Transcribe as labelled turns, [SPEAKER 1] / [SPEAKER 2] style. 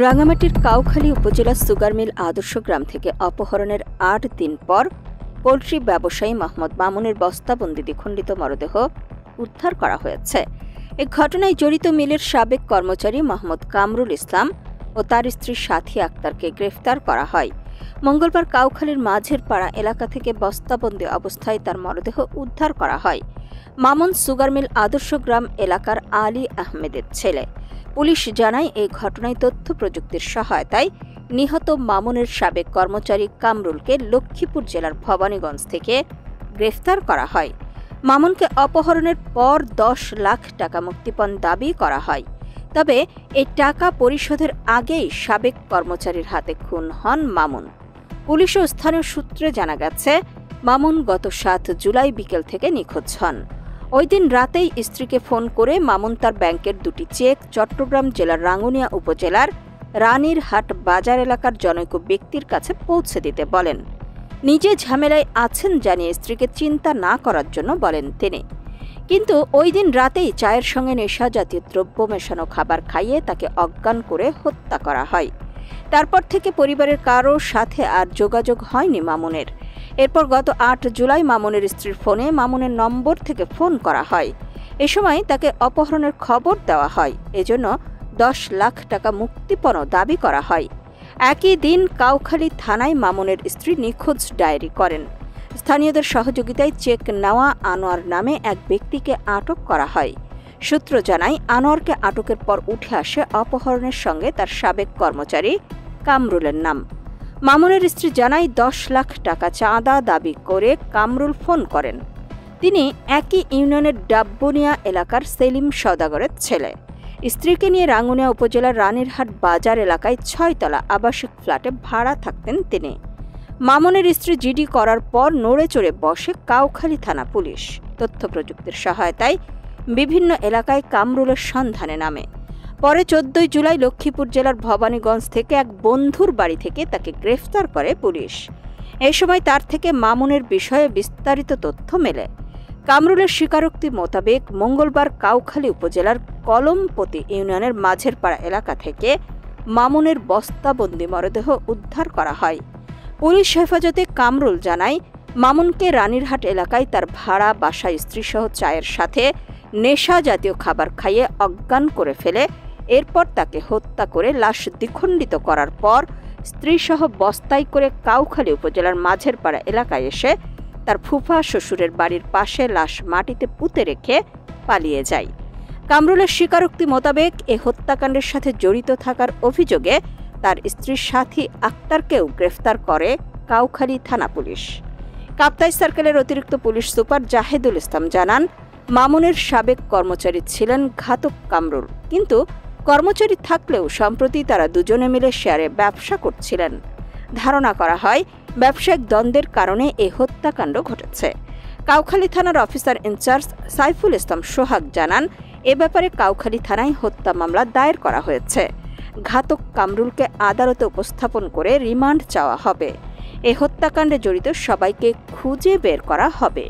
[SPEAKER 1] রাঙ্গামাটির কাউখালী উপজেলার sugar mill আদর্শ গ্রাম থেকে অপহরণের ৮ দিন পর পোল্ট্রি ব্যবসায়ী মোহাম্মদ মামুনের বস্তাবন্দি দ্বিখণ্ডিত মরদেহ উদ্ধার করা হয়েছে। এ ঘটনায় জড়িত মিলের সাবেক কর্মচারী মোহাম্মদ কামরুল ইসলাম ও তার স্ত্রী সাথী আক্তারকে গ্রেফতার করা হয়। মঙ্গলবার কাউখালীর মাঝের পাড়া এলাকা থেকে বস্তাবন্দি অবস্থায় তার মরদেহ উদ্ধার করা হয়। মামুন সুগার মিল আদর্শ গ্রাম এলাকার আলী আহমেদের ছেলে। পুলিশ জানায় এই ঘটনায় তথ্য প্রযুক্তির সহায়তায় নিহত মামুনের সাবেক কর্মচারী কামরুলকে লক্ষ্মীপুর জেলার ভবানীগঞ্জ থেকে গ্রেফতার করা হয়। মামুনকে অপহরণের পর ১০ লাখ টাকা মুক্তিপণ দাবি করা হয়। তবে এই টাকা পরিশোধের আগেই সাবেক কর্মচারীর হাতে খুন হন মামুন। পুলিশ ও স্থানীয় সূত্রে জানা গেছে, মামুন গত ৭ জুলাই বিকেল থেকে নিখোঁজ হন। ওই দিন রাতেই স্ত্রীকে ফোন করে মামুন তার ব্যাংকের ২টি চেক চট্টগ্রাম জেলার রাঙ্গুনিয়া উপজেলার রানীরহাট বাজার এলাকার জনৈক ব্যক্তির কাছে পৌঁছে দিতে বলেন। নিজে ঝামেলায় আছেন জানিয়ে স্ত্রীকে চিন্তা না করার জন্য বলেন তিনি। কিন্তু ওই দিন রাতেই চায়ের সঙ্গে নেশা জাতীয় দ্রব্য মেশানো খাবার খাইয়ে তাকে অজ্ঞান করে হত্যা করা হয়। তারপর থেকে পরিবারের কারো সাথে আর যোগাযোগ হয়নি মামুনের। এরপর গত ৮ জুলাই মামুনের স্ত্রীর ফোনে মামুনের নম্বর থেকে ফোন করা হয়। এ সময় তাকে অপহরণের খবর দেওয়া হয়। এজন্য ১০ লাখ টাকা মুক্তিপণ দাবি করা হয়। একই দিন কাউখালী থানায় মামুনের স্ত্রী নিখোঁজ ডায়েরি করেন। স্থানীয়দের সহযোগিতায় চেক নেওয়া আনোয়ার নামে এক ব্যক্তিকে আটক করা হয়। সূত্র জানায়, আনোয়ারকে আটকের পর উঠে আসে অপহরণের সঙ্গে তার সাবেক কর্মচারী কামরুলের নাম। মামুনের স্ত্রী জানায়, ১০ লাখ টাকা চাঁদা দাবি করে কামরুল ফোন করেন। তিনি একই ইউনিয়নের ডাব্বনিয়া এলাকার সেলিম সওদাগরের ছেলে। স্ত্রীকে নিয়ে রাঙ্গুনিয়া উপজেলার রানীরহাট বাজার এলাকায় ৬ তলা আবাসিক ফ্ল্যাটে ভাড়া থাকতেন তিনি। মামুনের স্ত্রী জিডি করার পর নড়ে চড়ে বসে কাউখালী থানা পুলিশ। তথ্য প্রযুক্তির সহায়তায় বিভিন্ন এলাকায় কামরুলের সন্ধানে নামে। পরে ১৪ জুলাই লক্ষ্মীপুর জেলার ভবানীগঞ্জ থেকে এক বন্ধুর বাড়ি থেকে তাকে গ্রেফতার করে পুলিশ। এই সময় তার থেকে মামুনের বিষয়ে বিস্তারিত তথ্য মেলে। কামরুলের স্বীকারোক্তি মোতাবেক মঙ্গলবার কাউখালী উপজেলার কলমপতি ইউনিয়নের মাঝের পাড়া এলাকা থেকে মামুনের বস্তাবন্দি মরদেহ উদ্ধার করা হয়। পুলিশ হেফাজতে কামরুল জানায়, মামুনকে রানীরহাট এলাকায় তার ভাড়া বাসায় স্ত্রীসহ চায়ের সাথে নেশা জাতীয় খাবার খাইয়ে অজ্ঞান করে ফেলে এরপর তাকে হত্যা করে লাশ দ্বিখণ্ডিত করার পর স্ত্রীসহ বস্তায় করে কাউখালী উপজেলার মাঝের পাড়া এলাকায় এসে তার ফুফা শ্বশুরের বাড়ির পাশে লাশ মাটিতে পুঁতে রেখে পালিয়ে যায়। কামরুলের স্বীকারোক্তি মোতাবেক এ হত্যাকাণ্ডের সাথে জড়িত থাকার অভিযোগে তার স্ত্রীর সাথী আক্তারকেও গ্রেফতার করে কাউখালী থানা পুলিশ। কাপ্তাই সার্কেলের অতিরিক্ত পুলিশ সুপার জাহেদুল ইসলাম জানান, মামুনের সাবেক কর্মচারী ছিলেন ঘাতক কামরুল, কিন্তু কর্মচারী থাকলেও সম্প্রতি তারা দুজনে মিলে শেয়ারে ব্যবসা করছিলেন। ধারণা করা হয়, ব্যবসায়িক দ্বন্দ্বের কারণে এই হত্যাকাণ্ড ঘটেছে। কাউখালী থানার অফিসার ইনচার্জ সাইফুল ইসলাম সোহাগ জানান, এ ব্যাপারে কাউখালী থানায় হত্যা মামলা দায়ের করা হয়েছে। ঘাতক কামরুলকে আদালতে উপস্থাপন করে রিমান্ড চাওয়া হবে। এই হত্যাকাণ্ডে জড়িত সবাইকে খুঁজে বের করা হবে।